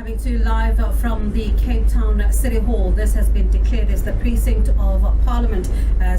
Coming to you live from the Cape Town City Hall. This has been declared as the precinct of Parliament.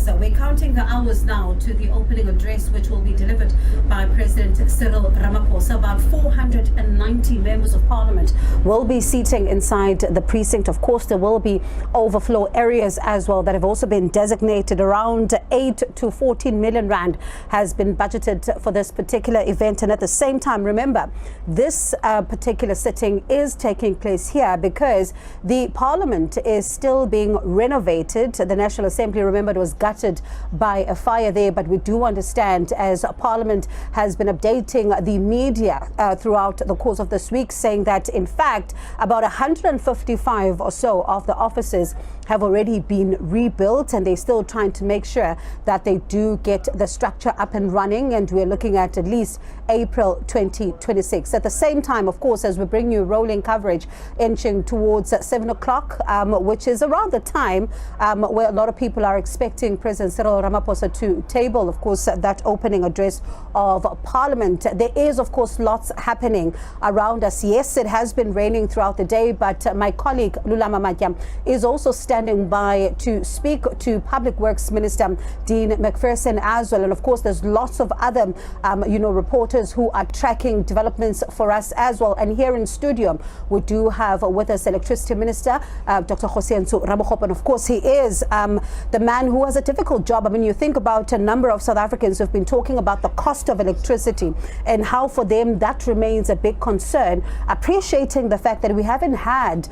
So we're counting the hours now to the opening address, which will be delivered by President Cyril Ramaphosa. About 490 members of Parliament will be seating inside the precinct. Of course, there will be overflow areas as well that have also been designated. Around 8 to 14 million rand has been budgeted for this particular event. And at the same time, remember, this particular sitting is taking place here because the Parliament is still being renovated. The National Assembly, remember, it was gutted by a fire there, but we do understand as Parliament has been updating the media throughout the course of this week, saying that in fact about 155 or so of the offices have already been rebuilt, and they're still trying to make sure that they do get the structure up and running, and we're looking at least April 2026. At the same time, of course, as we bring you rolling coverage inching towards 7 o'clock, which is around the time where a lot of people are expecting President Cyril Ramaphosa to table, of course, that opening address of Parliament. There is, of course, lots happening around us. Yes, it has been raining throughout the day, but my colleague Lulama Matya is also standing by to speak to Public Works Minister Dean McPherson as well. And of course, there's lots of other, reporters who are tracking developments for us as well. And here in studio, we do have with us Electricity Minister, Dr. Cosatu. And of course, he is the man who has a difficult job. I mean, you think about a number of South Africans who've been talking about the cost of electricity and how for them that remains a big concern, appreciating the fact that we haven't had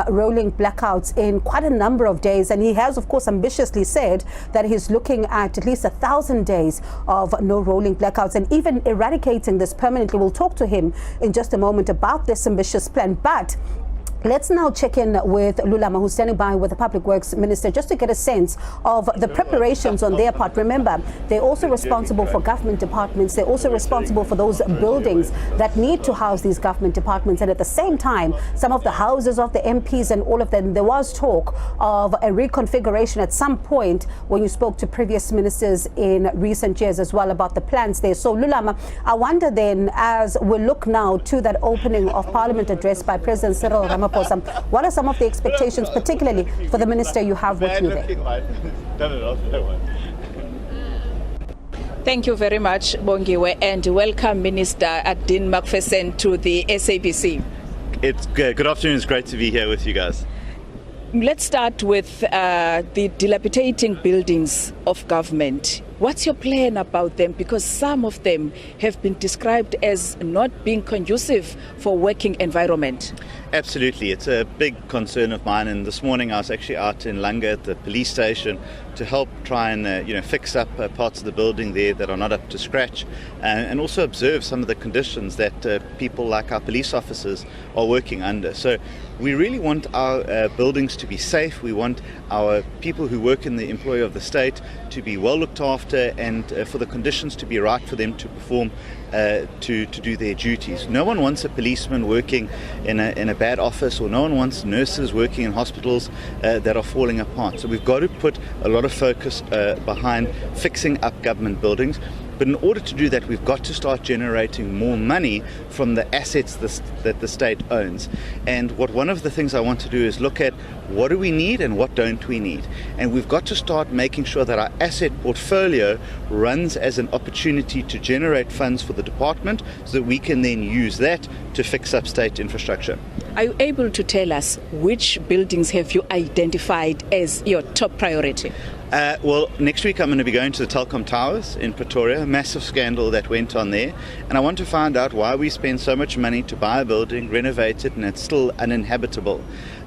rolling blackouts in quite a number of days. And he has, of course, ambitiously said that he's looking at least 1,000 days of no rolling blackouts and even eradicating this permanently. We'll talk to him in just a moment about this ambitious plan. But let's now check in with Lulama, who's standing by with the Public Works Minister, just to get a sense of the preparations on their part. Remember, they're also responsible for government departments. They're also responsible for those buildings that need to house these government departments. And at the same time, some of the houses of the MPs and all of them, there was talk of a reconfiguration at some point when you spoke to previous ministers in recent years as well about the plans there. So Lulama, I wonder then, as we look now to that opening of Parliament address by President Cyril Ramaphosa, what are some of the expectations, particularly for the minister you have with you there? Thank you very much, Bongiwe, and welcome Minister Dean McPherson to the SABC. It's good afternoon. It's great to be here with you guys. Let's start with the dilapidating buildings of government. What's your plan about them? Because some of them have been described as not being conducive for working environment. Absolutely. It's a big concern of mine. And this morning I was actually out in Langa at the police station to help try and fix up parts of the building there that are not up to scratch, and also observe some of the conditions that people like our police officers are working under. So we really want our buildings to be safe. We want our people who work in the employ of the state to be well looked after, and for the conditions to be right for them to perform to do their duties. No one wants a policeman working in a bad office, or no one wants nurses working in hospitals that are falling apart. So we've got to put a lot of focus behind fixing up government buildings. But in order to do that, we've got to start generating more money from the assets that the state owns. And one of the things I want to do is look at what do we need and what don't we need. And we've got to start making sure that our asset portfolio runs as an opportunity to generate funds for the department, so that we can then use that to fix up state infrastructure. Are you able to tell us which buildings have you identified as your top priority? Well, next week I'm going to be going to the Telkom Towers in Pretoria, a massive scandal that went on there. And I want to find out why we spend so much money to buy a building, renovate it, and it's still uninhabitable.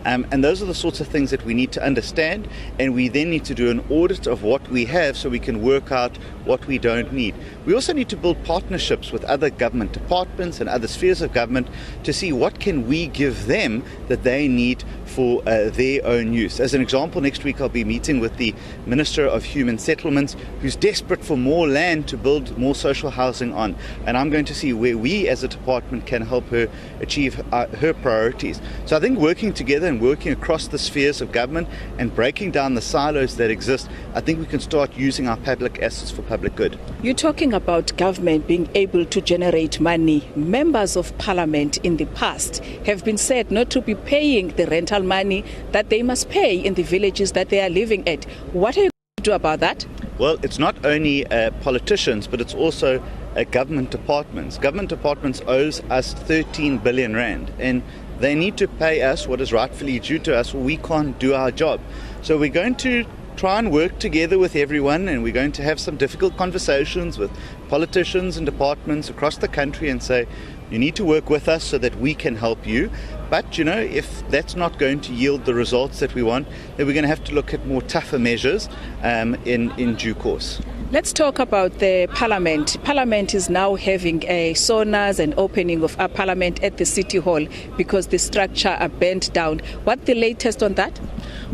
And those are the sorts of things that we need to understand, and we then need to do an audit of what we have so we can work out what we don't need. We also need to build partnerships with other government departments and other spheres of government to see what can we give them that they need for their own use. As an example, next week I'll be meeting with the Minister of Human Settlements, who's desperate for more land to build more social housing on. And I'm going to see where we as a department can help her achieve her priorities. So I think working together and working across the spheres of government and breaking down the silos that exist, I think we can start using our public assets for public good. You're talking about government being able to generate money. Members of Parliament in the past have been said not to be paying the rental money that they must pay in the villages that they are living at. What are you going to do about that? Well, it's not only politicians, but it's also government departments. Government departments owes us 13 billion rand, and they need to pay us what is rightfully due to us, or we can't do our job. So we're going to try and work together with everyone, and we're going to have some difficult conversations with politicians and departments across the country and say, you need to work with us so that we can help you. But, if that's not going to yield the results that we want, then we're going to have to look at more tougher measures in due course. Let's talk about the Parliament. Parliament is now having saunas and opening of our Parliament at the City Hall because the structure are bent down. What's the latest on that?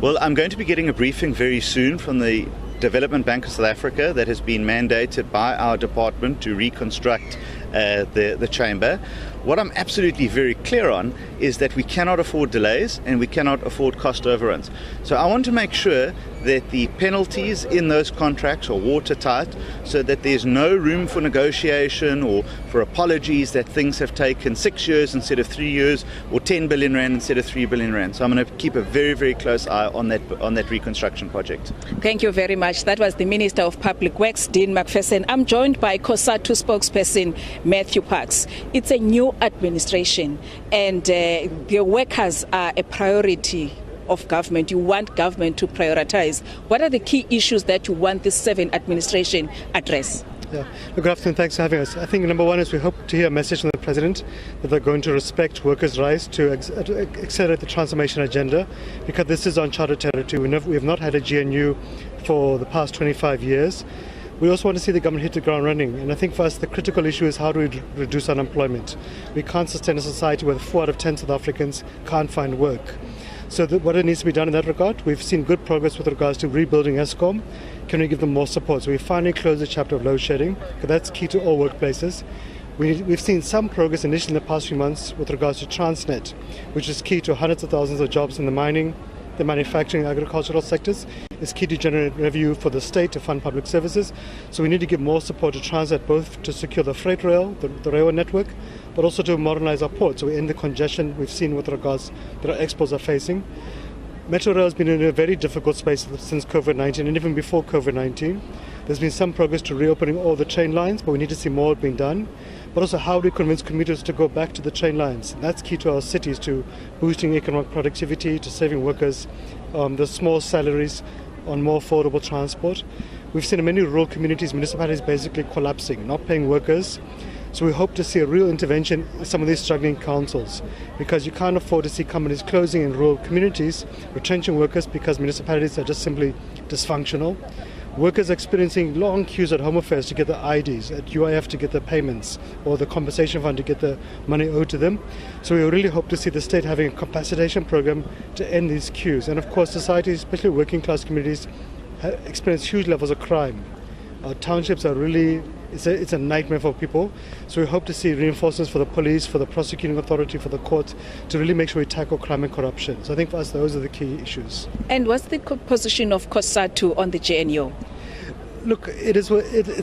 Well, I'm going to be getting a briefing very soon from the Development Bank of South Africa that has been mandated by our department to reconstruct the chamber. What I'm absolutely very clear on is that we cannot afford delays and we cannot afford cost overruns. So I want to make sure that the penalties in those contracts are watertight so that there's no room for negotiation or for apologies that things have taken 6 years instead of 3 years or 10 billion rand instead of 3 billion rand. So I'm going to keep a very, very close eye on that reconstruction project. Thank you very much. That was the Minister of Public Works, Dean McPherson. I'm joined by Cosatu spokesperson Matthew Parks. It's a new administration and the workers are a priority of government. You want government to prioritize. What are the key issues that you want this 7th administration address? Yeah. Good afternoon. Thanks for having us. I think number one is we hope to hear a message from the President that they're going to respect workers' rights to accelerate the transformation agenda, because this is uncharted territory. We have not had a GNU for the past 25 years. We also want to see the government hit the ground running. And I think for us, the critical issue is how do we reduce unemployment? We can't sustain a society where 4 out of 10 South Africans can't find work. So what needs to be done in that regard? We've seen good progress with regards to rebuilding Eskom. Can we give them more support? So we finally closed the chapter of load shedding, because that's key to all workplaces. We've seen some progress initially in the past few months with regards to Transnet, which is key to hundreds of thousands of jobs in the mining, the manufacturing, agricultural sectors. It's key to generate revenue for the state to fund public services. So we need to give more support to Transnet, both to secure the freight rail, the railway network, but also to modernize our ports. So we end the congestion we've seen with regards that our exports are facing. Metro Rail has been in a very difficult space since COVID-19 and even before COVID-19. There's been some progress to reopening all the train lines, but we need to see more being done. But also, how do we convince commuters to go back to the train lines? That's key to our cities, to boosting economic productivity, to saving workers the small salaries on more affordable transport. We've seen in many rural communities, municipalities basically collapsing, not paying workers. So we hope to see a real intervention in some of these struggling councils, because you can't afford to see companies closing in rural communities, retrenching workers because municipalities are just simply dysfunctional. Workers experiencing long queues at Home Affairs to get their IDs, at UIF to get their payments, or the compensation fund to get the money owed to them. So we really hope to see the state having a capacitation program to end these queues. And of course, society, especially working class communities, experience huge levels of crime. Our townships are really, it's a nightmare for people. So we hope to see reinforcements for the police, for the prosecuting authority, for the courts, to really make sure we tackle crime and corruption. So I think for us, those are the key issues. And what's the position of Cosatu on the GNU? Look, it's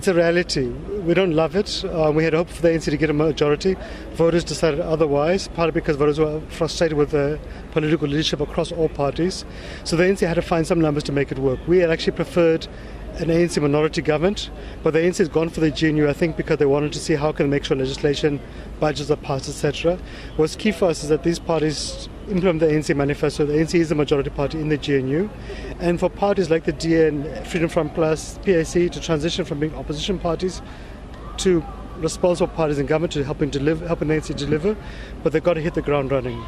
a reality. We don't love it. We had hoped for the ANC to get a majority. Voters decided otherwise, partly because voters were frustrated with the political leadership across all parties. So the ANC had to find some numbers to make it work. We had actually preferred an ANC minority government, but the ANC has gone for the GNU, I think, because they wanted to see how can they make sure legislation, budgets are passed, etc. What's key for us is that these parties implement the ANC manifesto. The ANC is the majority party in the GNU, and for parties like the DA and Freedom Front Plus, PAC, to transition from being opposition parties to responsible parties in government, to helping the ANC deliver, but they've got to hit the ground running.